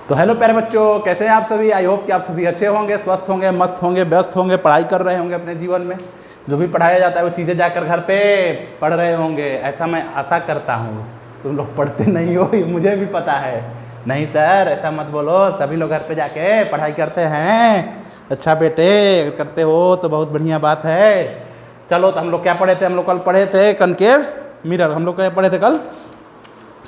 तो हेलो प्यारे बच्चों, कैसे हैं आप सभी। आई होप कि आप सभी अच्छे होंगे, स्वस्थ होंगे, मस्त होंगे, व्यस्त होंगे, पढ़ाई कर रहे होंगे अपने जीवन में। जो भी पढ़ाया जाता है वो चीज़ें जाकर घर पे पढ़ रहे होंगे, ऐसा मैं आशा करता हूँ। तुम लोग पढ़ते नहीं हो ये मुझे भी पता है। नहीं सर ऐसा मत बोलो, सभी लोग घर पे जाके पढ़ाई करते हैं। अच्छा बेटे, अगर करते हो तो बहुत बढ़िया बात है। चलो, तो हम लोग क्या पढ़े थे? हम लोग कल पढ़े थे कनकेव मिरर। हम लोग क्या पढ़े थे कल?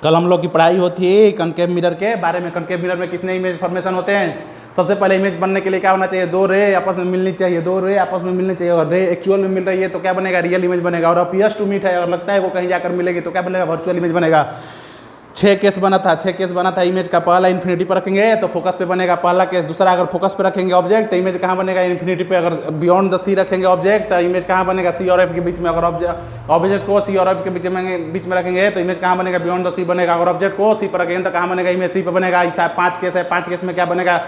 कल हम लोग की पढ़ाई होती है कनकेव मिरर के बारे में। कनकेव मिरर में कितने इमेज फॉर्मेशन होते हैं? सबसे पहले इमेज बनने के लिए क्या होना चाहिए? दो रे आपस में मिलनी चाहिए, दो रे आपस में मिलनी चाहिए। और रे एक्चुअल में मिल रही है तो क्या बनेगा? रियल इमेज बनेगा। और अपीयर्स टू मीट है और लगता है वो कहीं जाकर मिलेगी तो क्या बनेगा? वर्चुअल इमेज बनेगा। 6 केस बना था इमेज का। पहला इन्फिनिटी पर रखेंगे तो फोकस पे बनेगा पहला केस। दूसरा, अगर फोकस पे रखेंगे ऑब्जेक्ट तो इमेज कहाँ बनेगा? इन्फिनिटी पे। अगर बियॉन्ड द सी रखेंगे ऑब्जेक्ट तो इमेज कहाँ बनेगा? सी और एफ के बीच में। अगर ऑब्जेक्ट को सी और एफ के बीच में रखेंगे तो इमेज कहाँ बनेगा? बियॉन्ड द सी बनेगा। अगर ऑब्जेक्ट को सी पर रखेंगे तो कहाँ बनेगा? इमेज सी पर बनेगा। ऐसा 5 केस है। 5 केस में क्या बनेगा?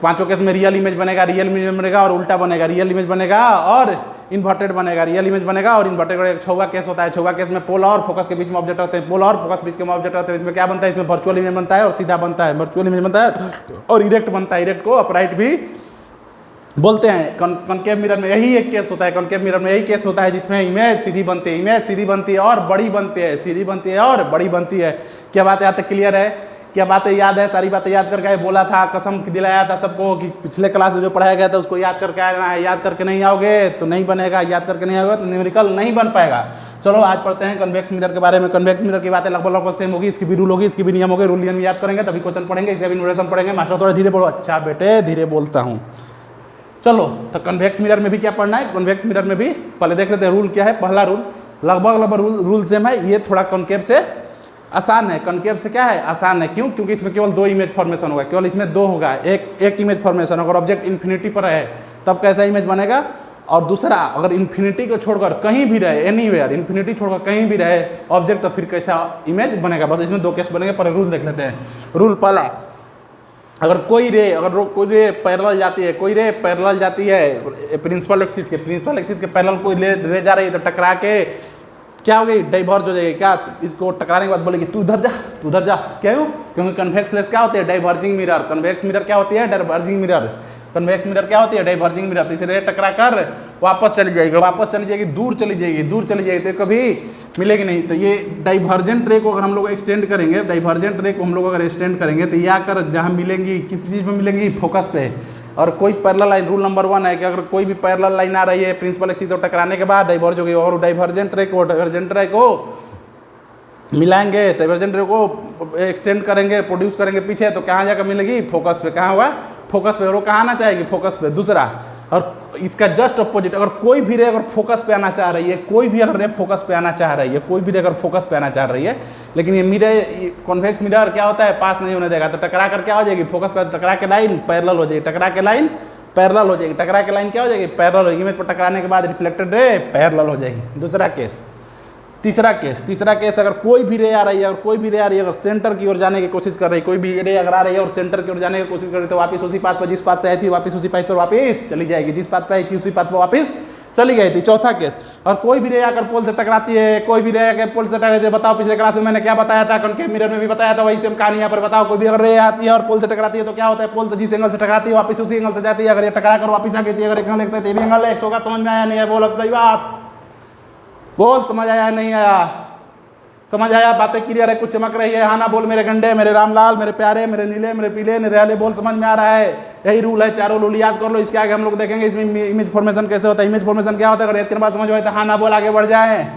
पांचों केस में रियल इमेज बनेगा, रियल इमेज बनेगा और उल्टा बनेगा। रियल इमेज बनेगा और इन्वर्टेड बनेगा। रियल इमेज बनेगा और इन्वर्टेड बनेगा। छौवा केस होता है। छौवा केस में पोल और फोकस के बीच में ऑब्जेक्ट रहते हैं। पोल और फोकस बीच में ऑब्जेक्ट रहते हैं। इसमें क्या बनता है? इसमें वर्चुअल इमेज बनता है और सीधा बनता है। वर्चुअल इमेज बनता है और इरेक्ट बनता है। इरेक्ट को अपराइट भी बोलते हैं। कनकेव मिरर में यही एक केस होता है। कनकेव मिरर में यही केस होता है जिसमें इमेज सीधी बनती है। इमेज सीधी बनती है और बड़ी बनती है। सीधी बनती है और बड़ी बनती है। क्या बात यहाँ तक क्लियर है? क्या बातें याद है? सारी बातें याद करके बोला था, कसम दिलाया था सबको कि पिछले क्लास में जो पढ़ाया गया था उसको याद करके आना है। याद करके नहीं आओगे तो नहीं बनेगा। याद करके नहीं आओगे तो न्यूमेरिकल नहीं बन पाएगा। चलो आज पढ़ते हैं कन्वेक्स मिरर के बारे में। कन्वेक्स मिरर की बातें लगभग सेम होगी। इसकी भी रूल होगी, इसकी भी नियम होगी। रूल नियम याद करेंगे तभी क्वेश्चन पढ़ेंगे, इसे भी नोटेशन पढ़ेंगे। मास्टर थोड़ा धीरे बोलो। अच्छा बेटे धीरे बोलता हूँ। चलो, तो कन्वेक्स मिरर में भी क्या पढ़ना है? कन्वेक्स मिरर में भी पहले देख लेते हैं रूल क्या है। पहला रूल लगभग रूल सेम है। ये थोड़ा कॉन्केव से आसान है। कॉन्केव से क्या है? आसान है। क्यों? क्योंकि इसमें केवल 2 इमेज फॉर्मेशन होगा। केवल इसमें 2 होगा। एक इमेज फॉर्मेशन। अगर ऑब्जेक्ट इन्फिनिटी पर है तब कैसा इमेज बनेगा? और दूसरा, अगर इन्फिनिटी को छोड़कर कहीं भी रहे, एनीवेयर, इन्फिनिटी छोड़कर कहीं भी रहे ऑब्जेक्ट तो फिर कैसा इमेज बनेगा? बस इसमें 2 केस बनेंगे। पर रूल देख लेते हैं। रूल पहला, अगर कोई रे पैरेलल जाती है, कोई रे पैरेलल जाती है प्रिंसिपल एक्सिस के पैरेलल कोई रे जा रही है तो टकरा के क्या हो गई? डाइवर्ज हो जाएगी। क्या? इसको टकराने के बाद बोलेगी तू उधर जा। क्यों? क्योंकि कन्वेक्स लेंस क्या होती है? Diverging mirror. कन्वेक्स मिरर क्या होती है? Diverging mirror. कन्वेक्स मिरर क्या होती है? Diverging mirror. तो इसे रे टकरा कर वापस चली जाएगी, दूर चली जाएगी तो कभी मिलेगी नहीं। तो ये डाइवर्जेंट रे को अगर हम लोग एक्सटेंड करेंगे, तो ये आकर जहाँ मिलेंगी, किस चीज़ में मिलेंगी? फोकस पे। और कोई पैरेलल लाइन, रूल नंबर 1 है कि अगर कोई भी पैरेलल लाइन आ रही है प्रिंसिपल एक्सिस तो टकराने के बाद डाइवर्ज हो गई। और डाइवर्जेंट रे को मिलाएंगे, डाइवर्जेंट रे को एक्सटेंड करेंगे, प्रोड्यूस करेंगे पीछे तो कहाँ जाकर मिलेगी? फोकस पे। कहाँ हुआ? फोकस पे। और वो कहाँ आना चाहेगी? फोकस पे। दूसरा, और इसका जस्ट अपोजिट, अगर कोई भी रे अगर फोकस पे आना चाह रही है, फोकस पे आना चाह रही है, लेकिन ये मिरर, कॉन्वेक्स मिरर क्या होता है? पास नहीं होने देगा। तो टकरा कर क्या हो जाएगी? फोकस पे टकरा के लाइन पैरेलल हो जाएगी। टकरा के लाइन क्या हो जाएगी? पैरेलल होगी। इमेज पर टकराने के बाद रिफ्लेक्टेड रे पैरेलल हो जाएगी। दूसरा केस। तीसरा केस, अगर कोई भी रे आ रही है, अगर सेंटर की ओर जाने की कोशिश कर रही है, कोई भी रे अगर आ रही है और सेंटर की ओर जाने की कोशिश कर रही है तो वापस उसी पाथ पर, जिस पाथ से आई थी वापस उसी पाथ पर वापस चली जाएगी। जिस पाथ पर आई थी उसी पाथ पर वापस चली गई थी। चौथा केस, और कोई भी रे आकर पोल से टकराती है, बताओ पिछले क्लास में मैंने क्या बताया था? कॉन्केव मिरर में भी बताया था, वही सेम कहानी यहाँ पर बताओ। कोई भी अगर रे आती है और पोल से टकराती है तो क्या होता है? पोल से जिस एंगल से टकराती है वापस उसी एंगल से जाती है। अगर ये टकरा कर वापस आ गई थी, अगर एंगल एक से एंगल एक्स होगा। समझ में आया नहीं है? बोल अब सही बात बोल। समझ आया नहीं आया? समझ आया? बातें क्लियर है? कुछ चमक रही है? हाँ ना बोल मेरे गंडे, मेरे रामलाल, मेरे प्यारे, मेरे नीले, मेरे पीले, मेरे हरे। बोल समझ में आ रहा है? यही रूल है। चारों रूल याद कर लो। इसके आगे हम लोग देखेंगे इसमें इमेज फॉर्मेशन कैसे होता है। इमेज फॉर्मेशन क्या होता है? अगर 3 बार समझ में आए तो हाँ ना बोल, आगे बढ़ जाए।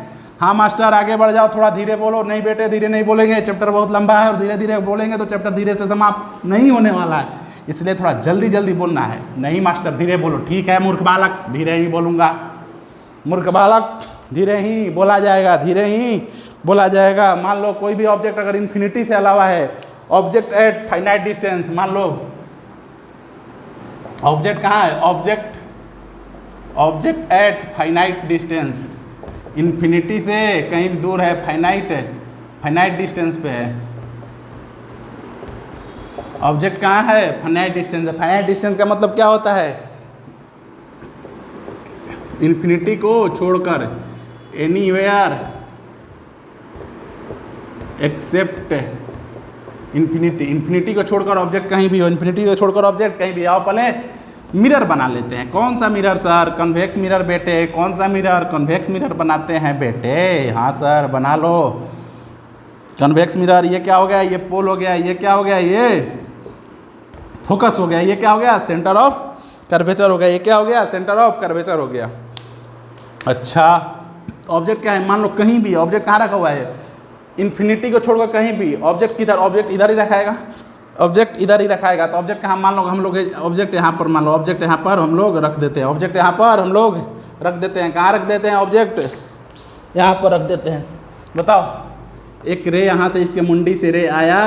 हाँ मास्टर आगे बढ़ जाओ, थोड़ा धीरे बोलो। नहीं बेटे धीरे नहीं बोलेंगे, चैप्टर बहुत लंबा है और धीरे धीरे बोलेंगे तो चैप्टर धीरे से समाप्त नहीं होने वाला है। इसलिए थोड़ा जल्दी बोलना है। नहीं मास्टर धीरे बोलो। ठीक है मूर्ख बालक, धीरे ही बोलूँगा। मूर्ख बालक, धीरे ही बोला जाएगा। मान लो कोई भी ऑब्जेक्ट अगर इन्फिनिटी से अलावा है, ऑब्जेक्ट एट फाइनाइट डिस्टेंस, मान लो ऑब्जेक्ट कहाँ है? Object at finite distance, infinity से कहीं दूर है, फाइनाइट डिस्टेंस पे है। ऑब्जेक्ट कहाँ है? फाइनाइट डिस्टेंस है। फाइनाइट डिस्टेंस का मतलब क्या होता है? इन्फिनिटी को छोड़कर एनीवेयर एक्सेप्ट इन्फिनिटी को छोड़कर ऑब्जेक्ट कहीं भी हो, इन्फिनिटी को छोड़कर ऑब्जेक्ट कहीं भी आओ। पहले मिरर बना लेते हैं। कौन सा मिरर सर? कन्वेक्स मिरर बेटे। कौन सा मिरर? कन्वेक्स मिरर बनाते हैं बेटे। हाँ सर बना लो कन्वेक्स मिरर। ये क्या हो गया? ये पोल हो गया। ये क्या हो गया? ये फोकस हो गया। ये क्या हो गया? सेंटर ऑफ कर्वेचर हो गया। ये क्या हो गया? सेंटर ऑफ कर्वेचर हो गया। अच्छा ऑब्जेक्ट क्या है? मान लो कहीं भी ऑब्जेक्ट कहाँ रखा हुआ है? इन्फिनिटी को छोड़कर कहीं भी ऑब्जेक्ट किधर? ऑब्जेक्ट इधर ही रखाएगा। ऑब्जेक्ट इधर ही रखाएगा तो ऑब्जेक्ट कहाँ? मान लो हम लोग ऑब्जेक्ट यहाँ पर, मान लो ऑब्जेक्ट यहाँ पर हम लोग रख देते हैं। ऑब्जेक्ट यहाँ पर हम लोग रख देते हैं। कहाँ रख देते हैं? ऑब्जेक्ट यहाँ पर रख देते हैं। बताओ, एक रे यहाँ से इसके मुंडी से रे आया,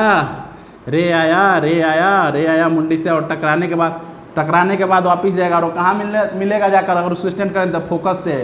रे आया, रे आया, रे आया मुंडी से, और टकराने के बाद वापिस जाएगा। और कहाँ मिलेगा जाकर? अगर उसको स्टैंड करें तो फोकस से।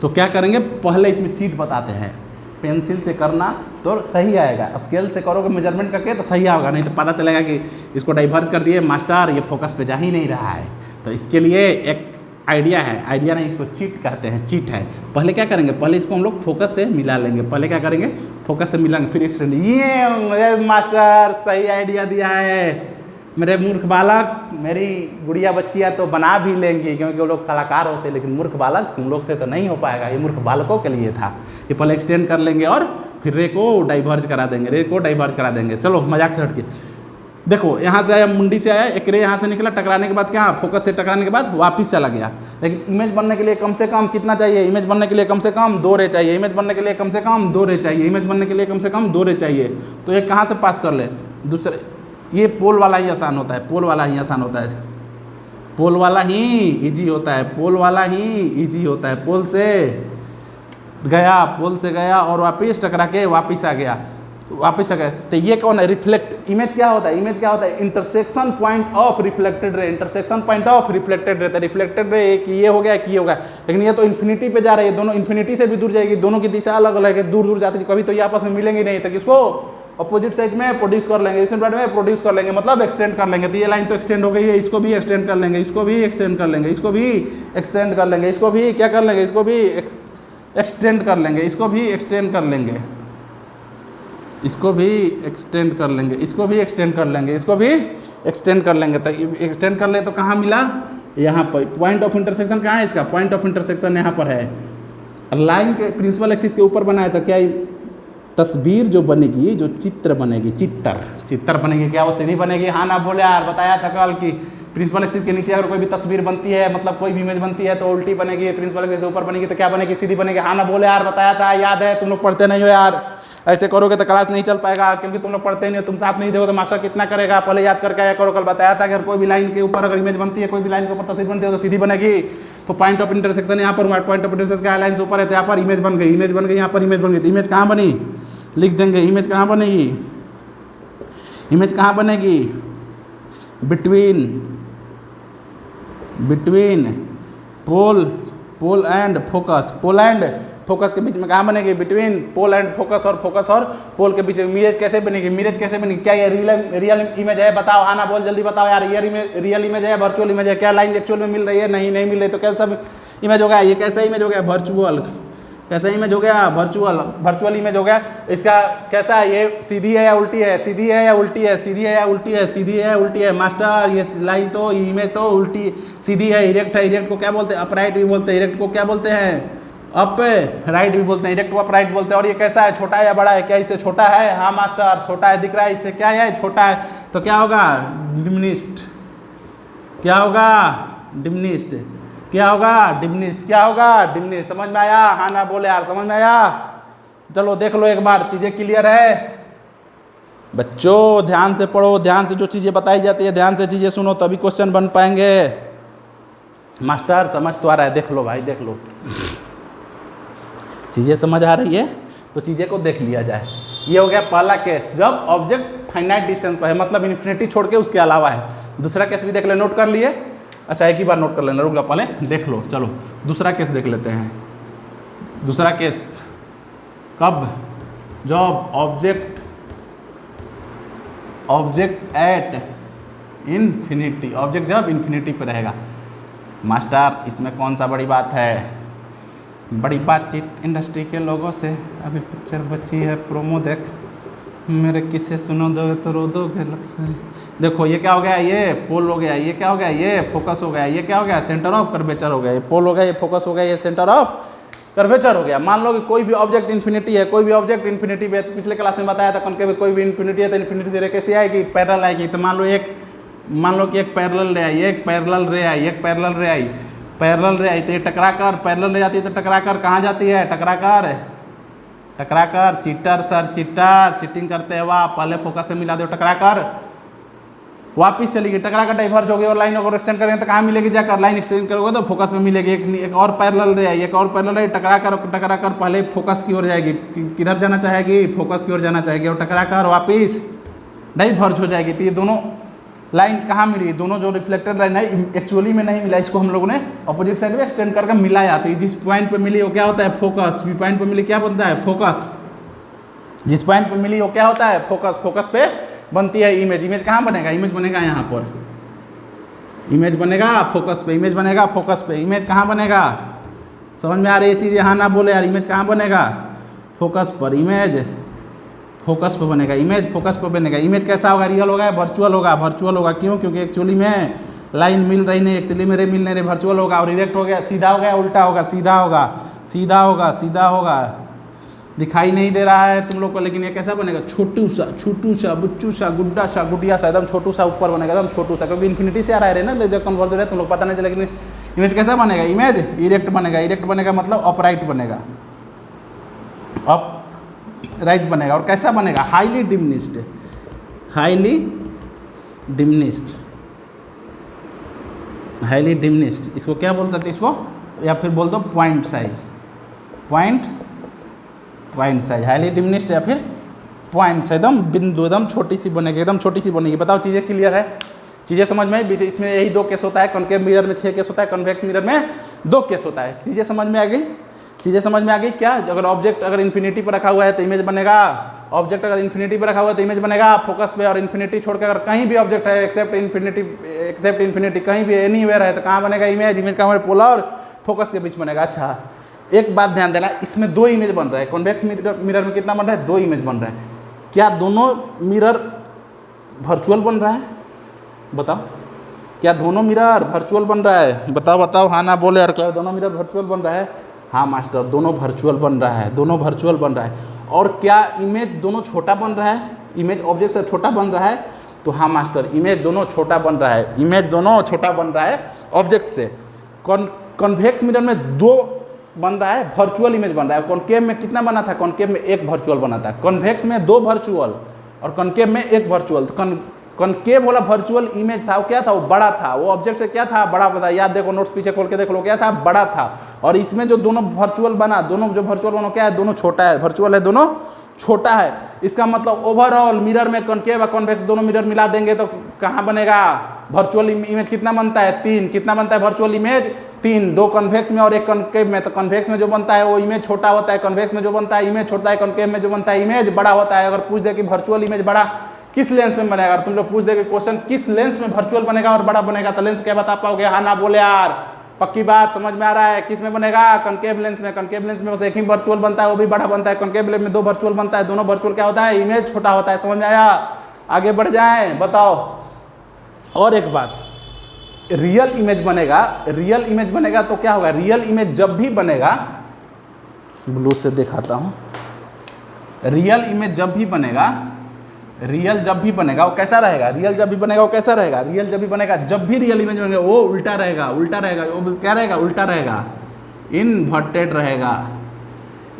तो क्या करेंगे? पहले इसमें चीट बताते हैं। पेंसिल से करना तो सही आएगा, स्केल से करोगे मेजरमेंट करके तो सही आएगा, नहीं तो पता चलेगा कि इसको डाइवर्ज कर दिए मास्टर, ये फोकस पे जा ही नहीं रहा है। तो इसके लिए एक आइडिया है, आइडिया नहीं इसको चीट कहते हैं, चीट है। पहले क्या करेंगे? पहले इसको हम लोग फोकस से मिला लेंगे। पहले क्या करेंगे? फोकस से मिलाएंगे, फिर एक्सटेंड। ये मास्टर सही आइडिया दिया है मेरे मूर्ख बालक। मेरी गुड़िया बच्चियाँ तो बना भी लेंगी क्योंकि वो लोग कलाकार होते हैं, लेकिन मूर्ख बालक तुम लोग से तो नहीं हो पाएगा। ये मूर्ख बालकों के लिए था। ये पहले एक्सटेंड कर लेंगे और फिर रे को डाइवर्ज करा देंगे, रे को डाइवर्ज करा देंगे। चलो मजाक से हटके देखो, यहाँ से आया, मुंडी से आया, एक रे यहाँ से निकला, टकराने के बाद क्या? फोकस से टकराने के बाद वापस चला गया। लेकिन इमेज बनने के लिए कम से कम कितना चाहिए? इमेज बनने के लिए कम से कम 2 रे चाहिए। इमेज बनने के लिए कम से कम 2 रे चाहिए। इमेज बनने के लिए कम से कम 2 रे चाहिए। तो ये कहाँ से पास कर ले? दूसरे, ये पोल वाला ही आसान होता है, पोल वाला ही आसान होता है, पोल वाला ही इजी होता है, पोल वाला ही इजी होता है। पोल से गया और वापस टकरा के वापस आ गया, वापस आ गया। तो ये कौन है? रिफ्लेक्ट। इमेज क्या होता है? इमेज क्या होता है? Intersection point of reflected ray. Intersection point of reflected ray. तो रिफ्लेक्टेड रे एक ये हो गया, कि ये हो गया। लेकिन ये तो इन्फिनिटी पे जा रही है, दोनों इन्फिनिटी से भी दूर जाएगी, दोनों की दिशा अलग अलग है, दूर दूर जाती है, कभी तो ये आपस में मिलेंगे नहीं। तो किसको अपोजिट साइड में प्रोड्यूस कर लेंगे, इस साइड में प्रोड्यूस कर लेंगे, मतलब एक्सटेंड कर लेंगे। तो ये लाइन तो एक्सटेंड हो गई है, इसको भी एक्सटेंड कर लेंगे, इसको भी एक्सटेंड कर लेंगे, इसको भी एक्सटेंड कर लेंगे, इसको भी क्या कर लेंगे? इसको भी एक्सटेंड कर लेंगे, इसको भी एक्सटेंड कर लेंगे, इसको भी एक्सटेंड कर लेंगे, इसको भी एक्सटेंड कर लेंगे, इसको भी एक्सटेंड कर लेंगे। तो एक्सटेंड कर ले तो कहाँ मिला? यहाँ पर। पॉइंट ऑफ इंटरसेक्शन कहाँ है इसका? पॉइंट ऑफ इंटरसेक्शन यहाँ पर है। लाइन के प्रिंसिपल एक्सिस के ऊपर बनाया तो क्या तस्वीर जो बनेगी, जो चित्र बनेगी, चित्र बनेगी, क्या वो सीधी बनेगी? हाँ ना बोले यार, बताया था कल कि प्रिंसिपल एक्सिस के नीचे अगर कोई भी तस्वीर बनती है, मतलब कोई भी इमेज बनती है तो उल्टी बनेगी, प्रिंसिपल एक्सिस से ऊपर बनेगी तो क्या बनेगी? सीधी बनेगी। हाँ ना बोले यार, बताया था, याद है? तुम लोग पढ़ते नहीं हो यार, ऐसे करोगे तो क्लास नहीं चल पाएगा, क्योंकि तुम लोग पढ़ते नहीं हो, तुम साथ नहीं देखो तो मास्टर कितना करेगा? पहले याद करके आया करो। कल बताया था कि अगर कोई भी लाइन के ऊपर अगर इमेज बनती है, कोई भी लाइन के ऊपर तस्वीर बनती है तो सीधी बनेगी। तो पॉइंट ऑफ इंटरसेक्शन यहाँ पर, पॉइंट ऑफ इंटरसेक्शन का लाइन से ऊपर है तो यहाँ पर इमेज बन गई, इमेज बन गई, यहाँ पर इमेज बन गई। इमेज कहाँ बनी? लिख देंगे, इमेज कहाँ बनेगी? इमेज कहाँ बनेगी? Between pole and focus. Pole and focus के बीच में कहाँ बनेगी? बिटवीन पोल एंड फोकस, और फोकस और पोल के बीच में इमेज कैसे बनेगी? इमेज कैसे बनेगी? क्या ये रियल इमेज है? बताओ, हाँ ना बोल, जल्दी बताओ यार। ये रियल इमेज है, वर्चुअल इमेज है? क्या लाइन एक्चुअल में मिल रही है? नहीं मिल रही। तो कैसा इमेज हो गया? ये कैसा इमेज हो गया? वर्चुअल। कैसा इमेज हो गया? वर्चुअल इमेज हो गया। इसका कैसा है? ये सीधी है या उल्टी है? सीधी है या उल्टी है? सीधी है या उल्टी है? सीधी है या उल्टी है? मास्टर ये लाइन तो, ये इमेज तो उल्टी सीधी है। इरेक्ट है। इरेक्ट को क्या बोलते हैं? अपराइट भी बोलते हैं। इरेक्ट को क्या बोलते हैं? अप राइट भी बोलते हैं। इरेक्ट को अपराइट बोलते हैं। और ये कैसा है? छोटा है या बड़ा है? क्या इससे छोटा है? हाँ मास्टर छोटा है, दिख रहा है। इससे क्या है? छोटा है। तो क्या होगा? डिमिनिश्ड। क्या होगा? डिमिनिश्ड। क्या होगा? डिमिनिश्ड। क्या होगा? डिमिनिश्ड। समझ में आया? हाँ ना बोले यार, समझ में आया? चलो देख लो एक बार, चीज़ें क्लियर है बच्चों? ध्यान से पढ़ो, ध्यान से जो चीज़ें बताई जाती है ध्यान से चीज़ें सुनो, तभी क्वेश्चन बन पाएंगे। मास्टर समझ तो आ रहा है? देख लो भाई, देख लो, चीज़ें समझ आ रही है तो चीज़ें को देख लिया जाए। ये हो गया पहला केस, जब ऑब्जेक्ट फाइनाइट डिस्टेंस पर है, मतलब इन्फिनिटी छोड़ के उसके अलावा है। दूसरा केस भी देख ले, नोट कर लिए? अच्छा एक ही बार नोट कर लेना, रुक जा, पहले देख लो। चलो दूसरा केस देख लेते हैं। दूसरा केस कब? जब ऑब्जेक्ट एट इन्फिनिटी, ऑब्जेक्ट जब इन्फिनिटी पे रहेगा। मास्टर इसमें कौन सा बड़ी बात है? बड़ी बातचीत इंडस्ट्री के लोगों से। अभी पिक्चर बची है, प्रोमो देख, मेरे किस्से सुनो दोगे तो रो दोगे लक्ष्य। देखो ये क्या हो गया, ये पोल हो गया, ये क्या हो गया, ये फोकस हो गया, ये क्या हो गया, सेंटर ऑफ कर्वेचर हो गया, ये पोल हो गया, ये फोकस हो गया, ये सेंटर ऑफ कर्वेचर हो गया। मान लो कि कोई भी ऑब्जेक्ट इन्फिनिटी है, कोई भी ऑब्जेक्ट इन्फिनिटी पे, पिछले क्लास में बताया था कॉन्केव कोई भी इन्फिनिटी है तो इन्फिनिटी से रे कैसे आएगी, पैरेलल आएगी। तो मान लो कि एक पैरेलल रे आई, एक पैरेलल रे आई, एक पैरेलल रे आई, पैरेलल रे आई, तो ये टकरा कर पैरेलल रे जाती है, तो टकरा कर कहाँ जाती है, टकरा कर चीटर सर चीटर, चीटिंग करते हैं वाह, पहले फोकस से मिला दो, टकरा कर वापिस चलेगी, टकरा कर डाइवर्ज होगी और लाइन अगर एक्सटेंड करेंगे तो कहाँ मिलेगी, जाकर लाइन एक्सटेंड करोगे तो फोकस में मिलेगी। एक और पैरेलल रे आई, एक और पैरेलल रे, टकरा कर पहले फोकस की ओर जाएगी, किधर जाना चाहेगी, फोकस की ओर जाना चाहेगी, और टकरा कर वापिस डाइवर्ज हो जाएगी। तो ये दोनों लाइन कहाँ मिली, दोनों जो रिफ्लेक्टेड लाइन है एक्चुअली में नहीं मिला, इसको हम लोगों ने अपोजिट साइड में एक्सटेंड करके मिलाया। तो जिस पॉइंट पे मिली वो क्या होता है, फोकस। जिस पॉइंट पे मिली क्या बनता है, फोकस। जिस पॉइंट पे मिली वो क्या होता है, फोकस। फोकस पे बनती है इमेज। इमेज कहाँ बनेगा, इमेज बनेगा यहाँ पर, इमेज बनेगा फोकस पे, इमेज बनेगा फोकस पे। इमेज कहाँ बनेगा, समझ में आ रही है चीज़, यहाँ ना बोले यार, इमेज कहाँ बनेगा, फोकस पर। इमेज फोकस पर बनेगा, इमेज फोकस पर बनेगा। इमेज कैसा होगा, रियल होगा, वर्चुअल होगा, वर्चुअल होगा। क्यों, क्योंकि एक्चुअली में लाइन मिल रही नहीं, एक तिली मेरे मिल नहीं रही, वर्चुअल होगा। और इरेक्ट हो गया, सीधा हो गया, उल्टा होगा, सीधा होगा, सीधा होगा, सीधा होगा। दिखाई नहीं दे रहा है तुम लोग को, लेकिन ये कैसा बनेगा, छोटू सा, बुच्चू सा, गुड्डा सा, गुडिया सा, एकदम छोटू सा ऊपर बनेगा, एकदम छोटू सा, क्योंकि इन्फिनिटी से आ रहा है ना, जब कन्वर्ट हो रहा है तुम लोग पता नहीं चला। लेकिन इमेज कैसा बनेगा, इमेज इरेक्ट बनेगा। इरेक्ट बनेगा मतलब अपराइट बनेगा, अप राइट बनेगा। और कैसा बनेगा, highly diminished, highly diminished, highly diminished. इसको क्या बोल सकते हैं, इसको या फिर बोल दो point size, point size, highly diminished या फिर पॉइंट साइज। एकदम बिंदु, एकदम छोटी सी बनेगी, एकदम छोटी सी बनेगी। बताओ चीज़ें क्लियर है, चीज़ें समझ में आई। इसमें यही 2 केस होता है, कॉन्केव मिरर में 6 केस होता है, कॉन्वेक्स मिरर में 2 केस होता है। चीज़ें समझ में आ गई, चीज़ें समझ में आ गई क्या। अगर ऑब्जेक्ट अगर इन्फिनिटी पर रखा हुआ है तो इमेज बनेगा, ऑब्जेक्ट अगर इन्फिनिटी पर रखा हुआ है तो इमेज बनेगा फोकस पे। और इन्फिनिटी छोड़कर अगर कहीं भी ऑब्जेक्ट है एक्सेप्ट इन्फिनिटी कहीं भी एनीवेयर है तो कहाँ बनेगा, इमेज। इमेज का हमारे पोलर और फोकस के बीच बनेगा। अच्छा एक बात ध्यान देना, इसमें 2 इमेज बन रहा है। कॉन्वेक्स मिरर में कितना बन रहा है, 2 इमेज बन रहा है। क्या दोनों मिरर वर्चुअल बन रहा है, बताओ, क्या दोनों मिरर वर्चुअल बन रहा है, बताओ बताओ, हाँ ना बोले यार, क्या दोनों मिरर वर्चुअल बन रहा है। हाँ मास्टर, दोनों वर्चुअल बन रहा है, दोनों वर्चुअल बन रहा है। और क्या इमेज दोनों छोटा बन रहा है, इमेज ऑब्जेक्ट से छोटा बन रहा है। तो हाँ मास्टर, इमेज दोनों छोटा बन रहा है, इमेज दोनों छोटा बन रहा है ऑब्जेक्ट से। कॉन्वेक्स मिरर में 2 बन रहा है, वर्चुअल इमेज बन रहा है। कॉन्केव में कितना बना था, कॉन्केव में 1 वर्चुअल बना था। कॉन्वेक्स में 2 वर्चुअल और कॉन्केव में 1 वर्चुअल। कॉन्केव वाला वर्चुअल इमेज था वो क्या था, वो बड़ा था, वो ऑब्जेक्ट से क्या था, बड़ा बता। याद देखो, नोट्स पीछे खोल के देख लो, क्या था, बड़ा था। और इसमें जो दोनों वर्चुअल बना, दोनों जो वर्चुअल बना क्या है, दोनों छोटा है, वर्चुअल है, दोनों छोटा है। इसका मतलब ओवरऑल मिरर में कॉन्केव और कॉन्वेक्स दोनों मिरर मिला देंगे तो कहाँ बनेगा, वर्चुअल इमेज कितना बनता है, 3। कितना बनता है वर्चुअल इमेज, 3। 2 कॉन्वेक्स में और 1 कॉन्केव में। तो कॉन्वेक्स में जो बनता है वो इमेज छोटा होता है, कॉन्वेक्स में जो बनता है इमेज छोटा है, कॉन्केव में जो बनता है इमेज बड़ा होता है। अगर पूछ दे कि वर्चुअल इमेज बड़ा किस लेंस में बनेगा, तुम लोग पूछ दे कि क्वेश्चन किस लेंस में वर्चुअल बनेगा और बड़ा बनेगा, तो लेंस क्या बता पाओगे, हाँ ना बोले यार, पक्की बात समझ में आ रहा है। किस में बनेगा, कॉन्केव लेंस में। कॉन्केव लेंस में बस 1 ही वर्चुअल बनता है, वो भी बड़ा बनता है। कॉन्केव लेंस में 2 वर्चुअल बनता है, दोनों वर्चुअल क्या होता है, इमेज छोटा होता है। समझ में आया, आगे बढ़ जाएं, बताओ। और एक बात, रियल इमेज बनेगा, रियल इमेज बनेगा तो क्या होगा, रियल इमेज जब भी बनेगा, ब्लू से दिखाता हूँ, रियल इमेज जब भी बनेगा, रियल जब भी बनेगा वो कैसा रहेगा, रियल जब भी बनेगा वो कैसा रहेगा, रियल जब भी बनेगा, जब भी रियल इमेज बनेगा वो उल्टा रहेगा, उल्टा रहेगा, वो क्या रहेगा, उल्टा रहेगा, इन्वर्टेड रहेगा,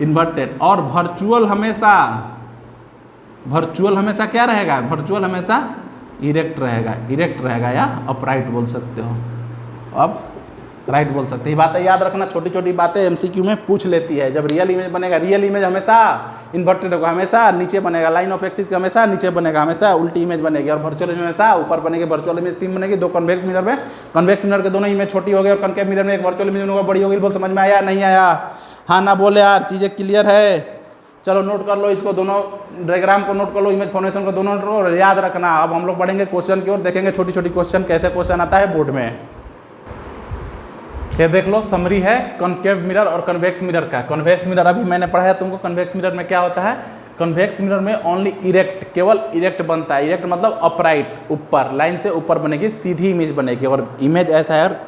इन्वर्टेड। और वर्चुअल हमेशा क्या रहेगा, वर्चुअल हमेशा इरेक्ट रहेगा, इरेक्ट रहेगा या अपराइट बोल सकते हो, अब राइट बोल सकते हैं। ये बातें याद रखना, छोटी छोटी बातें एमसीक्यू में पूछ लेती है। जब रियल इमेज बनेगा, रियल इमेज हमेशा इन्वर्टेड होगा, हमेशा नीचे बनेगा, लाइन ऑफ एक्सिस का हमेशा नीचे बनेगा, हमेशा उल्टी इमेज बनेगी। और वर्चुअल इमेज हमेशा ऊपर बनेगी। वर्चुअल इमेज 3 बनेगी, 2 कॉन्वेक्स मिरर में, कॉन्वेक्स मिरर के दोनों इमेज छोटी हो गई और कॉन्केव मिरर में 1 वर्चुअल इमेज होगा, बड़ी होगी। बोल समझ में आया, नहीं आया, हाँ ना बोले यार, चीज़ें क्लियर है। चलो नोट कर लो इसको, दोनों डायग्राम को नोट कर लो, इमेज फॉर्मेशन को दोनों नोट करो और याद रखना। अब हम लोग बढ़ेंगे क्वेश्चन की ओर, देखेंगे छोटी छोटी क्वेश्चन, कैसे क्वेश्चन आता है बोर्ड में। ये देख लो, समरी है कॉन्केव मिरर और कन्वेक्स मिरर का। कन्वेक्स मिरर अभी मैंने पढ़ाया तुमको, कन्वेक्स मिरर में क्या होता है, कन्वेक्स मिरर में ओनली इरेक्ट, केवल इरेक्ट बनता है। इरेक्ट मतलब अपराइट, ऊपर लाइन से ऊपर बनेगी, सीधी इमेज बनेगी। और इमेज ऐसा है,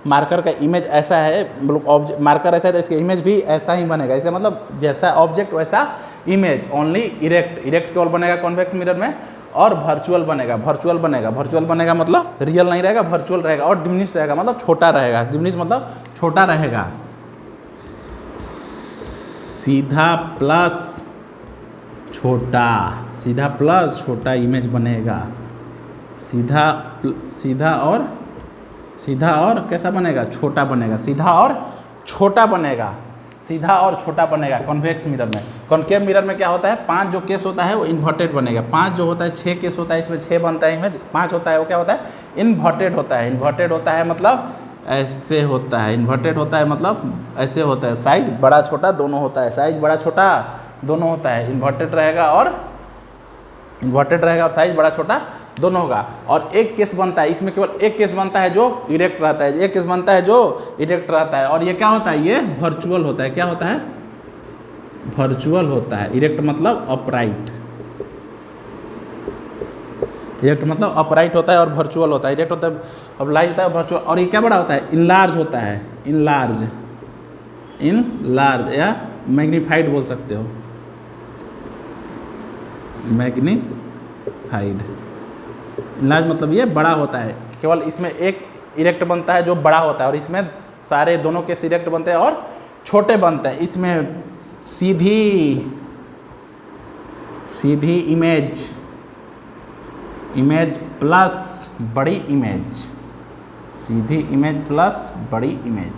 मार्कर का इमेज ऐसा है, मतलब ऑब्जेक्ट मार्कर ऐसा है तो इसका इमेज भी ऐसा ही बनेगा। इसका मतलब जैसा ऑब्जेक्ट वैसा इमेज, ओनली इरेक्ट। इरेक्ट केवल बनेगा कॉन्वेक्स मिरर में। और वर्चुअल बनेगा, वर्चुअल बनेगा, वर्चुअल बनेगा मतलब रियल नहीं रहेगा, वर्चुअल रहेगा। और डिमिनिश रहेगा मतलब छोटा रहेगा, डिमिनिश मतलब छोटा रहेगा। सीधा प्लस छोटा, सीधा प्लस छोटा इमेज बनेगा। सीधा और कैसा बनेगा, छोटा बनेगा। सीधा और छोटा बनेगा, सीधा और छोटा बनेगा कॉन्वेक्स मिरर में। कॉन्केव मिरर में क्या होता है, 5 जो केस होता है वो इन्वर्टेड बनेगा। 5 जो होता है, 6 केस होता है, इसमें 6 बनता है इमेज। 5 होता है वो क्या होता है, इन्वर्टेड होता है। इन्वर्टेड होता है मतलब ऐसे होता है, इन्वर्टेड होता है मतलब ऐसे होता है। साइज बड़ा छोटा दोनों होता है, साइज बड़ा छोटा दोनों होता है। इन्वर्टेड रहेगा और साइज बड़ा छोटा दोनों होगा। और एक केस बनता है, इसमें केवल एक केस बनता है जो इरेक्ट रहता है, एक केस बनता है जो इरेक्ट रहता है। और ये क्या होता है, ये वर्चुअल होता है। क्या होता है, वर्चुअल होता है। इरेक्ट मतलब अपराइट, इरेक्ट मतलब अपराइट होता है और वर्चुअल होता है। इरेक्ट होता है, अपराइट होता है, वर्चुअल। और ये क्या बड़ा होता है, इनलार्ज होता है। इनलार्ज या मैग्नीफाइड बोल सकते हो, मैग्नीफाइड। इनलार्ज मतलब ये बड़ा होता है। केवल इसमें एक इरेक्ट बनता है जो बड़ा होता है, और इसमें सारे दोनों के इरेक्ट बनते हैं और छोटे बनते हैं। इसमें सीधी इमेज प्लस बड़ी इमेज, सीधी इमेज प्लस बड़ी इमेज,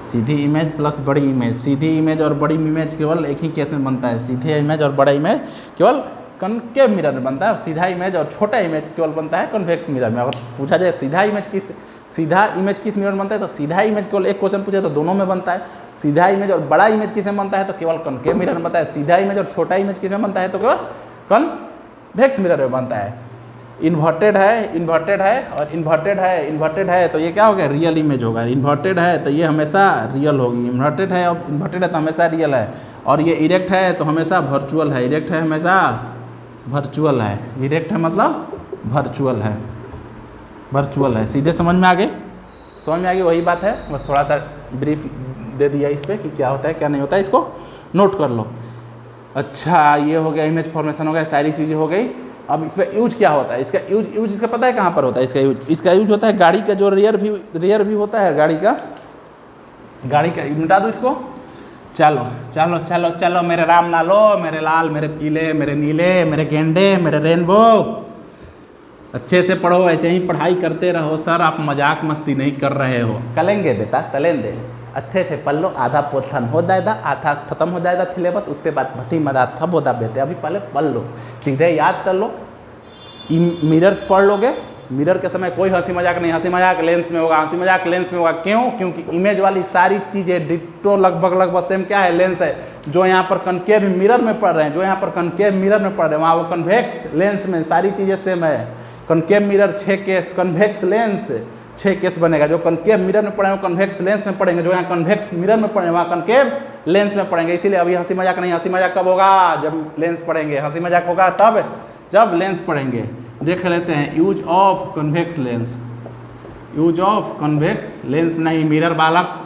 सीधी इमेज प्लस बड़ी इमेज। सीधी इमेज और बड़ी इमेज केवल एक ही केस में बनता है। सीधी इमेज और बड़ा इमेज केवल कॉन्केव मिरर में बनता है, और सीधा इमेज और छोटा इमेज केवल बनता है कॉन्वेक्स मिरर में। अगर पूछा जाए सीधा इमेज किस मिरर में बनता है, तो सीधा इमेज केवल एक क्वेश्चन पूछे तो दोनों में बनता है। सीधा इमेज और बड़ा इमेज किस में बनता है, तो केवल कॉन्केव मिरर में बनता है। सीधा इमेज और छोटा इमेज किस में बनता है, तो केवल कॉन्वेक्स मिरर में बनता है। इन्वर्टेड है तो ये क्या हो गया, रियल इमेज होगा। इन्वर्टेड है तो ये हमेशा रियल होगी। इन्वर्टेड है तो हमेशा रियल है। और ये इरेक्ट है तो हमेशा वर्चुअल है। इरेक्ट है हमेशा वर्चुअल है। इरेक्ट है मतलब वर्चुअल है। सीधे समझ में आ गई, वही बात है। बस थोड़ा सा ब्रीफ दे दिया इस पर कि क्या होता है क्या नहीं होता है, इसको नोट कर लो। अच्छा, ये हो गया, इमेज फॉर्मेशन हो गया, सारी चीज़ें हो गई। अब इस पर यूज क्या होता है, इसका यूज इसका पता है कहाँ पर होता है। इसका यूज होता है गाड़ी का जो रियर व्यू होता है, गाड़ी का मिटा दो इसको। चलो मेरे राम नालो, मेरे लाल, मेरे पीले, मेरे नीले, मेरे गेंडे, मेरे रेनबो। अच्छे से पढ़ो, ऐसे ही पढ़ाई करते रहो। सर आप मजाक मस्ती नहीं कर रहे हो। कलेंगे बेटा, कलेंगे। अच्छे थे पढ़ लो, आधा पोर्शन हो जाएगा, आधा खत्म हो जाएगा सिलेबस, उसके बाद भती मदा थब होता बेटे। अभी पहले पढ़ लो, सीधे याद कर लो। मिरर पढ़ लोगे, मिरर के समय कोई हंसी मजाक नहीं। हंसी मजाक लेंस में होगा, हंसी मजाक लेंस में होगा। क्यों? क्योंकि इमेज वाली सारी चीज़ें डिट्टो लगभग सेम क्या है, लेंस है। जो यहाँ पर कनकेव मिरर में पढ़ रहे हैं, वहाँ वो कन्वेक्स लेंस में सारी चीज़ें सेम है। Concave mirror 6 case, convex lens 6 case बनेगा। जो कनकेव मिरर में पढ़ेंगे वो कन्वेक्स लेंस में पढ़ेंगे, जो यहाँ कन्वेक्स मिरर में पढ़ेंगे वहाँ कनकेव लेंस में पढ़ेंगे। इसीलिए अभी हंसी मजाक नहीं। हंसी मजाक कब होगा, जब लेंस पढ़ेंगे। हंसी मजाक होगा तब जब लेंस पढ़ेंगे। देख लेते हैं, use of convex lens. Use of convex lens नहीं, मिरर बालक।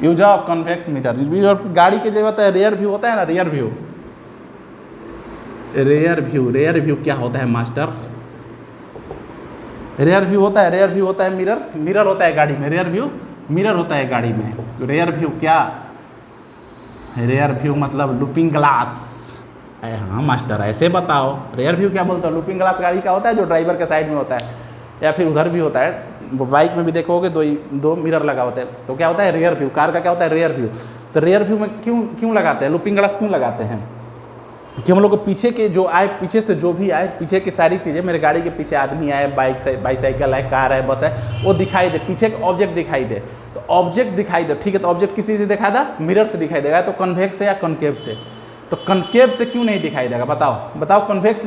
Use of convex mirror. गाड़ी की जरूरत है, रियर व्यू होता है ना, रियर व्यू क्या होता है मास्टर? रियर व्यू होता है मिरर होता है गाड़ी में। मिरर होता है गाड़ी में। रियर व्यू क्या? रियर व्यू मतलब लुकिंग ग्लास। हाँ मास्टर, ऐसे बताओ। रियर व्यू क्या बोलते हो? लुकिंग ग्लास गाड़ी का होता है जो ड्राइवर के साइड में होता है, या फिर उधर भी होता है। बाइक में भी देखोगे दो मिरर लगा होते हैं, तो क्या होता है, रियर व्यू। कार का क्या होता है, रियर व्यू। तो रियर व्यू में क्यों लगाते हैं, लुकिंग ग्लास क्यों लगाते हैं? कि हम लोग को पीछे के जो आए, पीछे से जो भी आए, पीछे की सारी चीज़ें, मेरे गाड़ी के पीछे आदमी आए, बाईसाइकिल है, कार है, बस है, वो दिखाई दे। पीछे का ऑब्जेक्ट दिखाई दे, तो ऑब्जेक्ट दिखाई दे, ठीक है। तो ऑब्जेक्ट किसी से दिखाई दे, मिरर से दिखाई देगा। तो कन्वेक्स से या कनकेव से? तो कनकेव से क्यों नहीं दिखाई देगा, बताओ। कन्वेक्स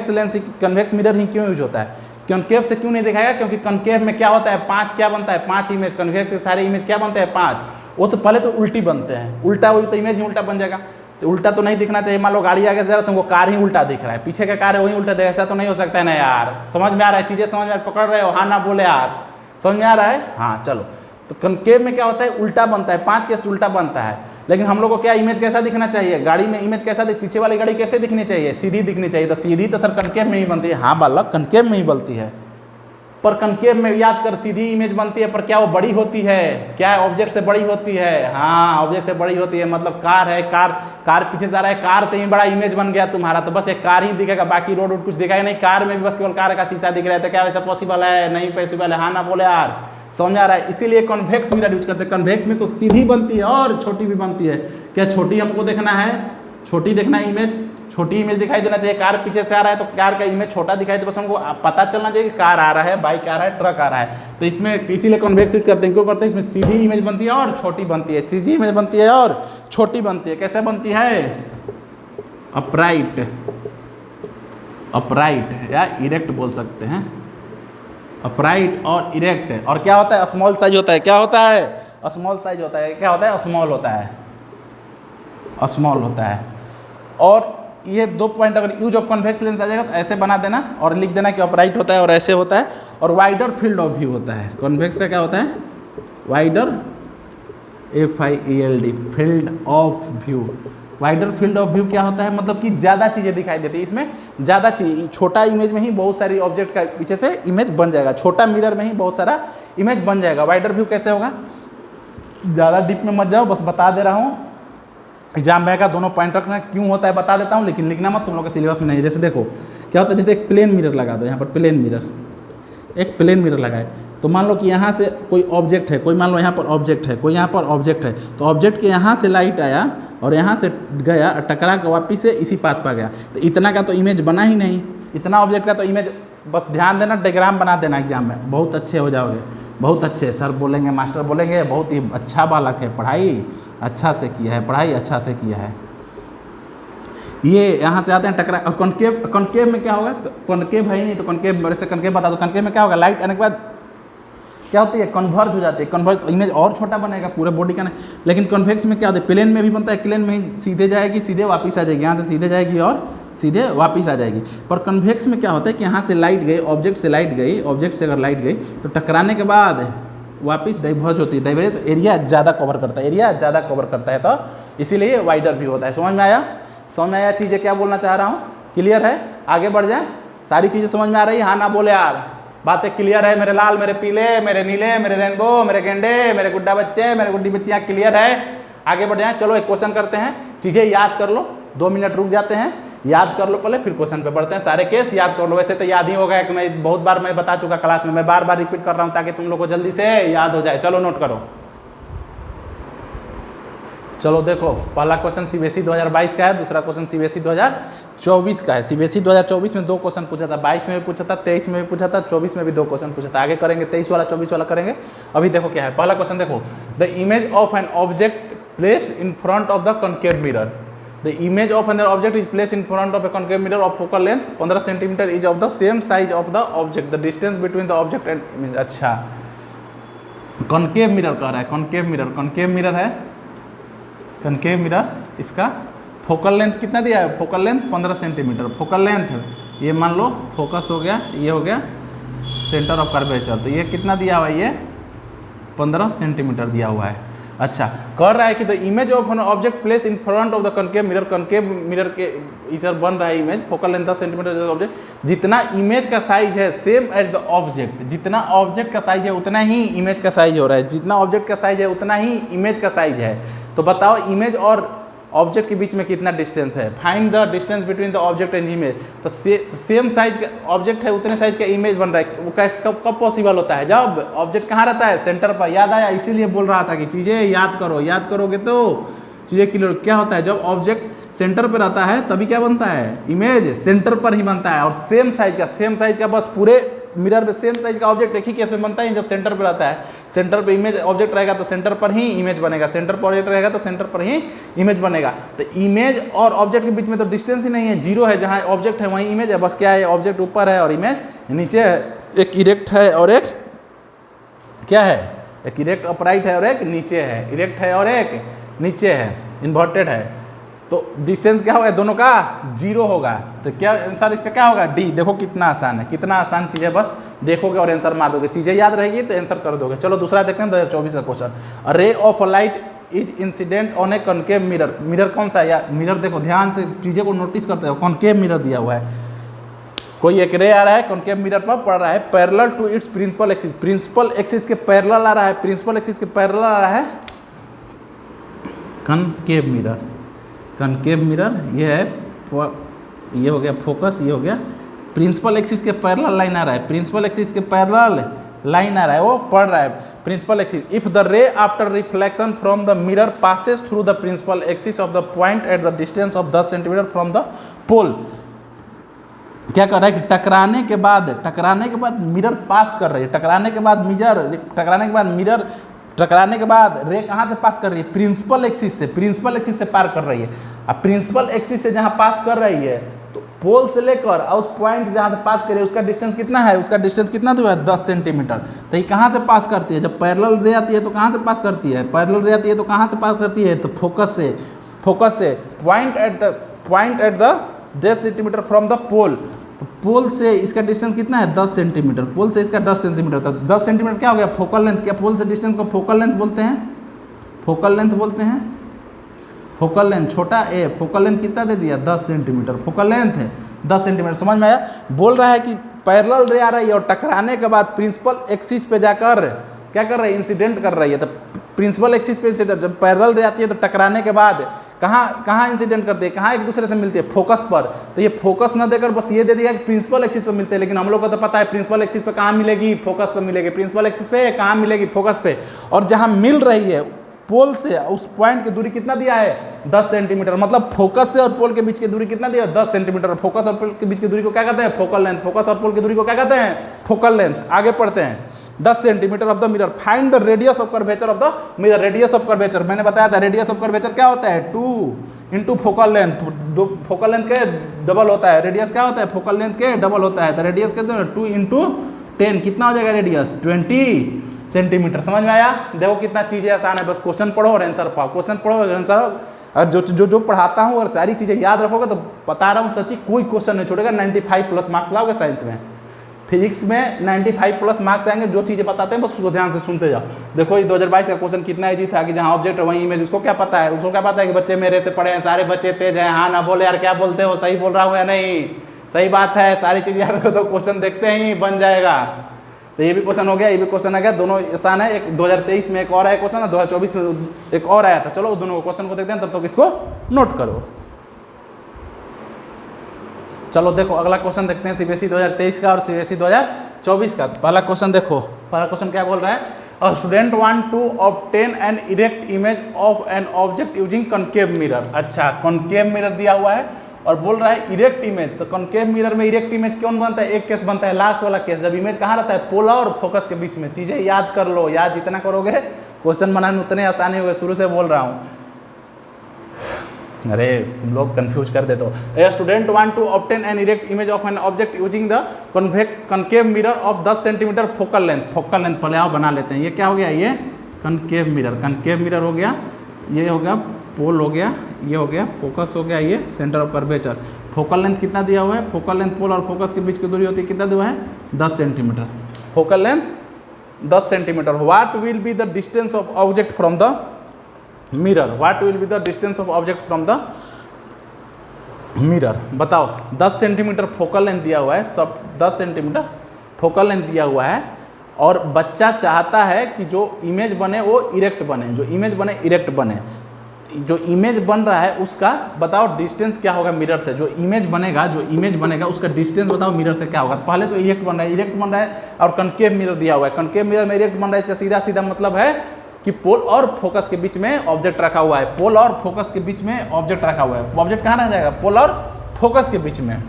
लेंस, कन्वेक्स मिरर ही क्यों यूज होता है? कॉन्केव से क्यों नहीं दिखाएगा? क्योंकि कॉन्केव में क्या होता है, 5 क्या बनता है, 5 इमेज। कॉन्केव के सारे इमेज क्या बनते हैं, 5। वो तो पहले तो उल्टी बनते हैं, उल्टा हुई तो इमेज ही उल्टा बन जाएगा। तो उल्टा तो नहीं दिखना चाहिए। मान लो गाड़ी आगे से जा रहा है, तुमको कार ही उल्टा दिख रहा है, पीछे का कार है वही उल्टा दिख रहा है, ऐसा तो नहीं हो सकता है ना यार। समझ में आ रहा है, चीज़ें समझ में पकड़ रहे हो? हाँ ना बोले यार, समझ में आ रहा है? हाँ चलो। तो कॉन्केव में क्या होता है, उल्टा बनता है, 5 के उल्टा बनता है। लेकिन हम लोग को क्या इमेज कैसा दिखना चाहिए, गाड़ी में इमेज कैसा पीछे वाली गाड़ी कैसे दिखनी चाहिए, सीधी दिखनी चाहिए। तो सीधी तो सर कॉन्केव में ही बनती है। हाँ बालक, कॉन्केव में ही बनती है, पर कॉन्केव में याद कर सीधी इमेज बनती है, पर क्या वो बड़ी होती है? क्या ऑब्जेक्ट से बड़ी होती है? हाँ ऑब्जेक्ट से बड़ी होती है। मतलब कार है, कार पीछे से आ रहा है, कार से ही बड़ा इमेज बन गया तुम्हारा, तो बस एक कार ही दिखेगा, बाकी रोड कुछ दिखाई नहीं। कार में भी बस केवल कार का शीशा दिख रहा है, तो क्या वैसा पॉसिबल है? नहीं पॉसिबल है। हाँ ना बोले यार, समझ आ रहा है? इसीलिए कॉन्वेक्स मिरर यूज करते हैं। कॉन्वेक्स में तो सीधी बनती है और छोटी भी बनती है। क्या छोटी हमको देखना है, छोटी देखना है इमेज, छोटी इमेज दिखाई देना चाहिए। कार पीछे से आ रहा है तो कार का इमेज छोटा दिखाई दे, बस हमको पता चलना चाहिए कि कार आ रहा है, बाइक आ रहा है, ट्रक आ रहा है। तो इसमें इसीलिए कॉन्वेक्स यूज करते हैं। क्यों करते हैं? इसमें सीधी इमेज बनती है और छोटी बनती है, सीधी इमेज बनती है और छोटी बनती है। कैसे बनती है? अपराइट, अपराइट या इरेक्ट बोल सकते हैं, अपराइट और इरेक्ट। और क्या होता है? स्मॉल साइज होता है। क्या होता है? स्मॉल साइज होता है। क्या होता है? स्मॉल होता है, स्मॉल होता है। और ये 2 पॉइंट अगर यूज ऑफ कॉन्वेक्स लेंस आ जाएगा तो ऐसे बना देना और लिख देना कि अपराइट होता है और ऐसे होता है। और वाइडर फील्ड ऑफ व्यू होता है। कॉन्वेक्स का क्या होता है? Wider, FIELD, field of view. Wider field of view क्या होता है? मतलब कि ज़्यादा चीज़ें दिखाई देती है। इसमें ज़्यादा चीज़, छोटा इमेज में ही बहुत सारी ऑब्जेक्ट का पीछे से इमेज बन जाएगा, छोटा मिरर में ही बहुत सारा इमेज बन जाएगा। वाइडर व्यू कैसे होगा? ज़्यादा डीप में मत जाओ, बस बता दे रहा हूँ। एग्जाम में का दोनों पॉइंट रखना, क्यों होता है बता देता हूँ, लेकिन लिखना मत, तुम लोग के सिलेबस में नहीं है। जैसे देखो क्या होता है, जैसे एक प्लेन मिरर लगा दो यहाँ पर, प्लेन मिरर, एक प्लेन मिरर लगाए तो मान लो कि यहाँ से कोई ऑब्जेक्ट है, कोई मान लो यहाँ पर ऑब्जेक्ट है, कोई यहाँ पर ऑब्जेक्ट है, तो ऑब्जेक्ट के यहाँ से लाइट आया और यहाँ से गया, टकरा के वापिस से इसी पाथ पर गया, तो इतना का तो इमेज बना ही नहीं। इतना ऑब्जेक्ट का तो इमेज, बस ध्यान देना, डायग्राम बना देना एग्जाम में, बहुत अच्छे हो जाओगे, बहुत अच्छे। सर बोलेंगे, मास्टर बोलेंगे बहुत ही अच्छा बालक है, पढ़ाई अच्छा से किया है, पढ़ाई अच्छा से किया है। ये यहाँ से आते हैं टकरा। और कॉन्केव, कॉन्केव में क्या होगा? कॉन्केव है ही नहीं तो कॉन्केव, मेरे से कॉन्केव बता दो। कॉन्केव में क्या होगा? लाइट आने के बाद क्या होती है? कन्वर्ज हो जाती है। कन्वर्ज तो इमेज और छोटा बनेगा पूरे बॉडी का नहीं। लेकिन कॉन्वेक्स में क्या होता है? प्लेन में भी बनता है, प्लेन में ही सीधे जाएगी, सीधे वापस आ जाएगी, यहाँ से सीधे जाएगी और सीधे वापस आ जाएगी। पर कन्वेक्स में क्या होता है कि यहाँ से लाइट गई, ऑब्जेक्ट से लाइट गई, ऑब्जेक्ट से अगर लाइट गई तो टकराने के बाद वापस डाइवर्ज होती है। डाइवर्ज तो एरिया ज़्यादा कवर करता है, एरिया ज़्यादा कवर करता है, तो इसीलिए वाइडर भी होता है। समझ में आया? समझ में आया चीज़ें क्या बोलना चाह रहा हूँ? क्लियर है? आगे बढ़ जाए, सारी चीज़ें समझ में आ रही है? हाँ ना बोले यार, बातें क्लियर है? मेरे लाल, मेरे पीले, मेरे नीले, मेरे रेनबो, मेरे गेंडे, मेरे गुड्डा बच्चे, मेरे गुड्डी बच्चियाँ, क्लियर है? आगे बढ़ जाए। चलो एक क्वेश्चन करते हैं, चीज़ें याद कर लो, 2 मिनट रुक जाते हैं, याद कर लो पहले, फिर क्वेश्चन पे बढ़ते हैं। सारे केस याद कर लो। वैसे तो याद ही हो गया कि मैं बहुत बार मैं बता चुका क्लास में, मैं बार बार रिपीट कर रहा हूँ ताकि तुम लोग को जल्दी से याद हो जाए। चलो नोट करो। चलो देखो, पहला क्वेश्चन CBSE 2022 का है, दूसरा क्वेश्चन CBSE 2024 का है। CBSE 2024 में 2 क्वेश्चन पूछा था, 22 में भी पूछा था, 23 में भी पूछा था, 24 में भी 2 क्वेश्चन पूछा था। आगे करेंगे 23 वाला, 24 वाला करेंगे। अभी देखो क्या है, पहला क्वेश्चन देखो, the image of an object placed in front of the concave mirror. The image of an object is placed in front of a concave mirror of focal length 15 cm is of the same size of the object. The distance between the object and image. अच्छा, concave mirror कह रहा है, concave mirror, concave mirror है, concave mirror, इसका focal length कितना दिया है? Focal length 15 centimetre. Focal length ये मान लो फोकस हो गया, ये हो गया सेंटर ऑफ कर्वेचर, तो ये कितना दिया हुआ है? ये 15 सेंटीमीटर दिया हुआ है। अच्छा, कर रहा है कि the image of an object place in front of the concave mirror के इधर बन रहा है image, focal length 10 centimetre object, जितना इमेज का साइज है सेम एज द ऑब्जेक्ट, जितना ऑब्जेक्ट का साइज है उतना ही इमेज का साइज हो रहा है, जितना ऑब्जेक्ट का साइज है उतना ही इमेज का साइज है। तो बताओ इमेज और ऑब्जेक्ट के बीच में कितना डिस्टेंस है? Find the distance between the object and image. तो सेम साइज का ऑब्जेक्ट है उतने साइज का इमेज बन रहा है, वो कैसे कब पॉसिबल होता है? जब ऑब्जेक्ट कहाँ रहता है? सेंटर पर। याद आया? इसीलिए बोल रहा था कि चीज़ें याद करो, याद करोगे तो चीज़ें क्लियर। क्या होता है? जब ऑब्जेक्ट सेंटर पर रहता है तभी क्या बनता है? इमेज सेंटर पर ही बनता है। और सेम साइज का बस पूरे मिरर में सेम साइज का ऑब्जेक्ट एक ही केस में बनता है जब सेंटर पर रहता है। सेंटर पे इमेज ऑब्जेक्ट रहेगा तो सेंटर पर ही इमेज बनेगा, सेंटर पर ऑब्जेक्ट रहेगा तो सेंटर पर ही इमेज बनेगा। तो इमेज और ऑब्जेक्ट के बीच में तो डिस्टेंस ही नहीं है, जीरो है, जहाँ ऑब्जेक्ट है वहीं इमेज है, बस क्या है ऑब्जेक्ट ऊपर है और इमेज नीचे है। एक इरेक्ट है और एक क्या है, एक इरेक्ट अपराइट है और एक नीचे है, इरेक्ट है और एक नीचे है, इन्वर्टेड है। तो डिस्टेंस क्या होगा दोनों का, जीरो होगा। तो क्या आंसर इसका क्या होगा, डी। देखो कितना आसान है, कितना आसान चीज़ है, बस देखोगे और आंसर मार दोगे, चीज़ें याद रहेगी तो आंसर कर दोगे। चलो दूसरा देखते हैं 2024 का question. A ray of light is incident on A concave mirror. Mirror कौन सा है या मिरर, देखो ध्यान से चीज़ें को नोटिस करते हो, कॉनकेव मिरर दिया हुआ है, कोई एक रे आ रहा है कॉनकेव मिरर पर पड़ रहा है, parallel to its principal axis, principal axis के पैरेलल आ रहा है, प्रिंसिपल एक्सिस के पैरेलल आ रहा है कॉनकेव मिरर। कॉनकेव मिरर ये है, ये हो गया फोकस, ये हो गया प्रिंसिपल एक्सिस के पैरेलल लाइन आ रहा है, प्रिंसिपल एक्सिस के पैरेलल लाइन आ रहा है, वो पढ़ रहा है principal axis. If the ray after reflection from the mirror passes through the principal axis of the point at the distance of 10 centimetre from the pole, क्या कर रहा है कि टकराने के बाद मिरर पास कर रही है, टकराने के बाद रे कहाँ से पास कर रही है, प्रिंसिपल एक्सिस से पार कर रही है। अब प्रिंसिपल एक्सिस से जहाँ पास कर रही है तो पोल से लेकर और उस पॉइंट जहाँ से पास कर रही है उसका डिस्टेंस कितना है, उसका डिस्टेंस कितना दूर है, 10 सेंटीमीटर। तो ये कहाँ से पास करती है, जब पैरेलल रे आती है तो कहाँ से पास करती है, तो फोकस से point at the 10 centimetre from the pole. तो पोल से इसका डिस्टेंस कितना है, 10 सेंटीमीटर, पोल से इसका 10 सेंटीमीटर। तो 10 सेंटीमीटर क्या हो गया, फोकल लेंथ। क्या पोल से डिस्टेंस को फोकल लेंथ बोलते हैं, फोकल लेंथ छोटा ए, फोकल लेंथ कितना दे दिया, 10 सेंटीमीटर, फोकल लेंथ है 10 सेंटीमीटर। समझ में आया। बोल रहा है कि पैरेलल रे आ रही है और टकराने के बाद प्रिंसिपल एक्सिस पे जाकर क्या कर रही है, इंसिडेंट कर रही है। तो प्रिंसिपल एक्सिस पे इंसिडेंट, जब पैरेलल रे आती है तो टकराने के बाद कहाँ इंसिडेंट करती है, कहाँ एक दूसरे से मिलती है, फोकस पर। तो ये फोकस ना देकर बस ये दे दिया कि प्रिंसिपल एक्सिस पे मिलते हैं, लेकिन हम लोग को तो पता है प्रिंसिपल एक्सिस पे कहाँ मिलेगी, फोकस पे मिलेगी, प्रिंसिपल एक्सिस पे कहाँ मिलेगी, फोकस पे। और जहाँ मिल रही है पोल से उस पॉइंट की दूरी कितना दिया है, 10 सेंटीमीटर। मतलब फोकस से और पोल के बीच की दूरी कितना दिया है, 10 सेंटीमीटर। फोकस और पोल के बीच की दूरी को क्या कहते हैं, फोकल लेंथ। फोकस और पोल की दूरी को क्या कहते हैं, फोकल लेंथ। आगे पढ़ते हैं, 10 centimetre of the mirror, find the radius of curvature of the mirror. Radius of curvature मैंने बताया था, रेडियस ऑफ कर्वेचर क्या होता है, 2 into focal length. Focal length के डबल होता है, रेडियस क्या होता है, फोकल लेंथ के डबल होता है। तो रेडियस कहते हैं 2 इंटू 10, कितना हो जाएगा रेडियस, 20 सेंटीमीटर। समझ में आया। देखो कितना चीज़ें आसान है, बस क्वेश्चन पढ़ो और आंसर पाओ, क्वेश्चन पढ़ो और आंसर। और जो पढ़ाता हूँ और सारी चीज़ें याद रखोगे तो बता रहा हूँ सच्ची कोई क्वेश्चन नहीं छोड़ेगा। 95 प्लस मार्क्स लाओगे साइंस में, फिजिक्स में 95 प्लस मार्क्स आएंगे। जो चीज़ें बताते हैं बस उसको ध्यान से सुनते जाओ। देखो ये 2022 का क्वेश्चन कितना ईजी था कि जहाँ ऑब्जेक्ट है वहीं इमेज। उसको क्या पता है, कि बच्चे मेरे से पढ़े हैं, सारे बच्चे तेज हैं। हाँ ना बोले यार, क्या बोलते हो, सही बोल रहा हूँ या नहीं, सही बात है। सारी चीज़ें याद रखो तो क्वेश्चन देखते ही बन जाएगा। तो ये भी क्वेश्चन हो गया, ये भी क्वेश्चन आ गया, दोनों आसान है। एक 2023 में एक और आया क्वेश्चन, 2024 में एक और आया था। चलो दोनों क्वेश्चन को देखते हैं, तब तक इसको नोट करो। चलो देखो अगला क्वेश्चन देखते हैं सीबीएसई 2023 का और सीबीएसई 2024 का। पहला क्वेश्चन देखो, पहला क्वेश्चन क्या बोल रहा है, a student want to obtain an erect image of an object using concave mirror. अच्छा, कॉनकेव मिरर दिया हुआ है और बोल रहा है इरेक्ट इमेज। तो कॉनकेव मिरर में इरेक्ट इमेज कौन बनता है, एक केस बनता है, लास्ट वाला केस, जब इमेज कहाँ रहता है, पोलर और फोकस के बीच में। चीज़ें याद कर लो, याद जितना करोगे क्वेश्चन बनाने में उतने आसानी होंगे। शुरू से बोल रहा हूँ, अरे तुम लोग कंफ्यूज कर देते हो। A student want to obtain an erect image of an object using the concave mirror of 10 centimetre focal length. Focal length पहले आओ बना लेते हैं। ये क्या हो गया, ये कॉनकेव मिरर हो गया, ये हो गया पोल हो गया, ये हो गया फोकस हो गया, ये centre of curvature. Focal length कितना दिया हुआ है, फोकल लेंथ पोल और फोकस के बीच की दूरी होती है कितना दिया है, 10 centimetre. Focal length 10 centimetre. What will be the distance of object from the mirror, what will be the distance of object from the mirror. बताओ, 10 सेंटीमीटर फोकल लेंथ दिया हुआ है, सब 10 सेंटीमीटर फोकल लेंथ दिया हुआ है और बच्चा चाहता है कि जो इमेज बने वो इरेक्ट बने, जो इमेज बने इरेक्ट बने। जो इमेज बन रहा है उसका बताओ डिस्टेंस क्या होगा मिरर से। जो इमेज बनेगा उसका डिस्टेंस बताओ मिरर से क्या होगा। पहले तो इरेक्ट बन रहा है और कॉनकेव मिरर दिया हुआ है, कॉनकेव मिरर में इरेक्ट बन रहा है। इसका सीधा सीधा मतलब है कि पोल और फोकस के बीच में ऑब्जेक्ट रखा हुआ है, पोल और फोकस के बीच में ऑब्जेक्ट रखा हुआ है। ऑब्जेक्ट कहाँ रह जाएगा, पोल और फोकस के बीच में।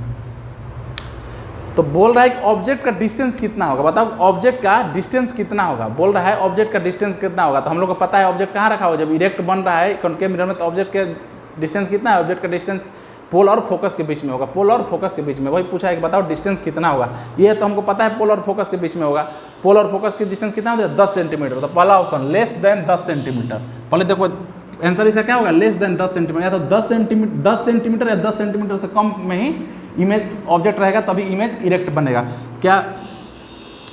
तो बोल रहा है कि ऑब्जेक्ट का डिस्टेंस कितना होगा, बताओ ऑब्जेक्ट का डिस्टेंस कितना होगा, बोल रहा है ऑब्जेक्ट का डिस्टेंस कितना होगा। तो हम लोग को पता है ऑब्जेक्ट कहाँ रखा होगा, जब इरेक्ट बन रहा है कॉनकेव मिरर में तो ऑब्जेक्ट के डिस्टेंस कितना है, ऑब्जेक्ट का डिस्टेंस पोल और फोकस के बीच में होगा, पोल और फोकस के बीच में। वही पूछा है कि बताओ डिस्टेंस कितना होगा, ये तो हमको पता है पोल और फोकस के बीच में होगा। पोल और फोकस की डिस्टेंस कितना होता है 10 सेंटीमीटर। तो पहला ऑप्शन लेस देन 10 सेंटीमीटर। पहले देखो आंसर इसका क्या होगा, लेस देन 10 सेंटीमीटर, या तो 10 सेंटीमीटर या 10 सेंटीमीटर से कम में ही इमेज ऑब्जेक्ट रहेगा, तभी इमेज इरेक्ट बनेगा। क्या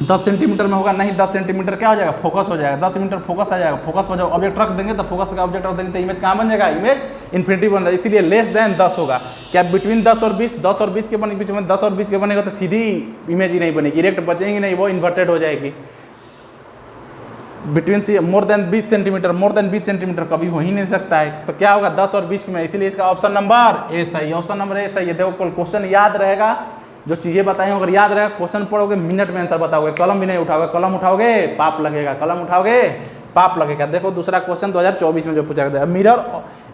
10 सेंटीमीटर में होगा, नहीं 10 सेंटीमीटर क्या हो जाएगा, फोकस हो जाएगा, 10 सेंटीमीटर फोकस आ जाएगा, फोकस पर जब ऑब्जेक्ट रख देंगे तो फोकस का ऑब्जेक्ट रख देंगे तो इमेज कहाँ बन जाएगा, इमेज इन्फिनिटी बन रहा है, इसीलिए लेस देन 10 होगा। क्या बिटवीन 10 और 20, 10 और 20 के बने बीच में 10 और 20 के बनेगा तो सीधी इमेज ही नहीं बनेगी, इरेक्ट बचेंगी नहीं, वो इन्वर्टेड हो जाएगी। Between more than 20 centimetre, more than 20 centimetre कभी हो ही नहीं सकता है, तो क्या होगा 10 और 20 में, इसीलिए इसका ऑप्शन नंबर ए सही, ऑप्शन नंबर ए सही है। देखो क्वेश्चन याद रहेगा, जो चीज़ें बताई अगर याद रहेगा, क्वेश्चन पढ़ोगे मिनट में आंसर बताओगे, कलम भी नहीं उठाओगे, कलम उठाओगे पाप लगेगा, कलम उठाओगे पाप लगेगा। देखो दूसरा क्वेश्चन 2024 में जो पूछा गया,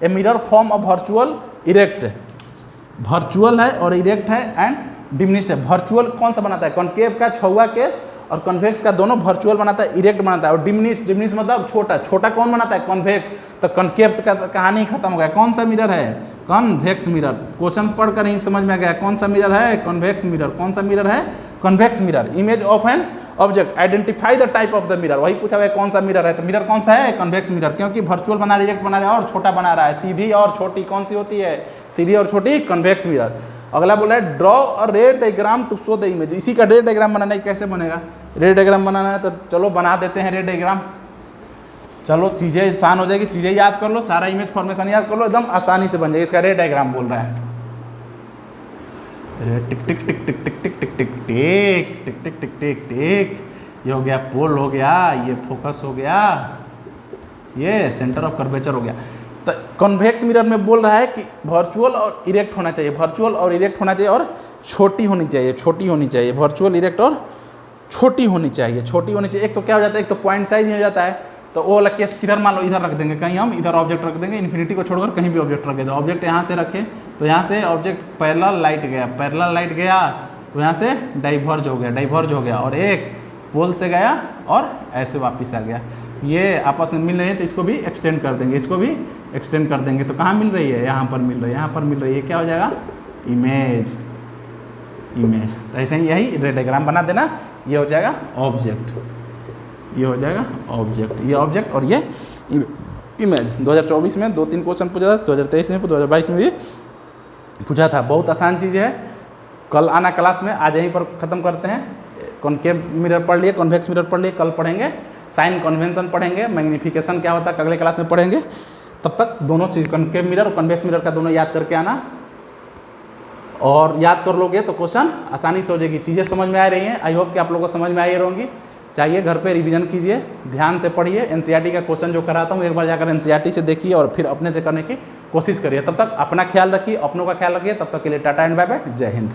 a mirror form of virtual erect, virtual है और इरेक्ट है एंड डिमिनिश्ड है। वर्चुअल कौन सा बनाता है, कॉनकेव का छुआ केस और कॉन्वेक्स का दोनों वर्चुअल बनाता है, इरेक्ट बनाता है। और डिमिनिश मतलब छोटा, छोटा कौन बनाता है, कॉन्वेक्स। तो कॉनकेव का कहानी खत्म हो गया। कौन सा मिरर है, कॉन्वेक्स मिरर। क्वेश्चन पढ़कर ही समझ में आ गया कौन सा मिरर है, कॉन्वेक्स मिरर। कौन सा मिरर है, convex mirror. Image of an object, identify the type of the mirror, वही पूछा हुआ है कौन सा मिरर है, तो मिरर कौन सा है, कॉन्वेक्स मिरर, क्योंकि वर्चुअल बना रहा है, इरेक्ट बना रहा है और छोटा बना रहा है। सीधी और छोटी कौन सी होती है, सीधी और छोटी कॉन्वेक्स मिरर। अगला बोला है draw a ray diagram to show the image. इसी का रे डायग्राम बनाना है, कैसे बनेगा, रे डायग्राम बनाना है तो चलो बना देते हैं रे डायग्राम। चलो चीज़ें आसान हो जाएगी, चीज़ें याद कर लो, सारा इमेज फॉर्मेशन याद कर लो, एकदम आसानी से बन जाएगी। इसका रे डायग्राम बोल रहा है, टिक टिक टिक टिक टिक टिक टिक टिक टिक टिक टिक टिक टिक टिक, ये हो गया पोल हो गया, ये फोकस हो गया, ये सेंटर ऑफ कर्वेचर हो गया। तो कॉन्वेक्स मिरर में बोल रहा है कि वर्चुअल और इरेक्ट होना चाहिए, वर्चुअल और इरेक्ट होना चाहिए और छोटी होनी चाहिए, छोटी होनी चाहिए, वर्चुअल इरेक्ट और छोटी होनी चाहिए, छोटी होनी चाहिए। एक तो क्या हो जाता है, एक तो पॉइंट साइज हो जाता है, तो वो वाला केस किधर मान लो इधर रख देंगे, कहीं हम इधर ऑब्जेक्ट रख देंगे, इन्फिनिटी को छोड़कर कहीं भी ऑब्जेक्ट रख देंगे। ऑब्जेक्ट यहाँ से रखे तो यहाँ से ऑब्जेक्ट पैरेलल लाइट गया, पैरेलल लाइट गया तो यहाँ से डाइवर्ज हो गया, डाइवर्ज हो गया, और एक पोल से गया और ऐसे वापस आ गया। ये आपस में मिल रही है तो इसको भी एक्सटेंड कर देंगे, इसको भी एक्सटेंड कर देंगे, तो कहाँ मिल रही है, यहाँ पर मिल रही है, यहाँ पर मिल रही है, क्या हो जाएगा, इमेज, इमेज। तो ऐसे ही यही रे डायग्राम बना देना, ये हो जाएगा ऑब्जेक्ट, ये हो जाएगा ऑब्जेक्ट, ये ऑब्जेक्ट और ये इमेज। 2024 में 2-3 क्वेश्चन पूछा था, 2023 में, 2022 में भी पूछा था। बहुत आसान चीज़ है, कल आना क्लास में, आज यहीं पर ख़त्म करते हैं। कॉनकेव मिरर पढ़ लिए, कॉन्वेक्स मिरर पढ़ लिए, कल पढ़ेंगे साइन कन्वेंशन पढ़ेंगे, मैग्नीफिकेशन क्या होता है अगले क्लास में पढ़ेंगे। तब तक दोनों चीज़ कॉनकेव मिरर और कॉन्वेक्स मिरर का दोनों याद करके आना, और याद कर लोगे तो क्वेश्चन आसानी से हो जाएगी। चीज़ें समझ में आ रही हैं, आई होप कि आप लोगों को समझ में आई रहेंगी। चाहिए घर पे रिवीजन कीजिए, ध्यान से पढ़िए, एनसीईआरटी का क्वेश्चन जो कराता हूँ एक बार जाकर एनसीईआरटी से देखिए और फिर अपने से करने की कोशिश करिए। तब तक अपना ख्याल रखिए, अपनों का ख्याल रखिए। तब तक के लिए टाटा एंड बाय बाय, जय हिंद।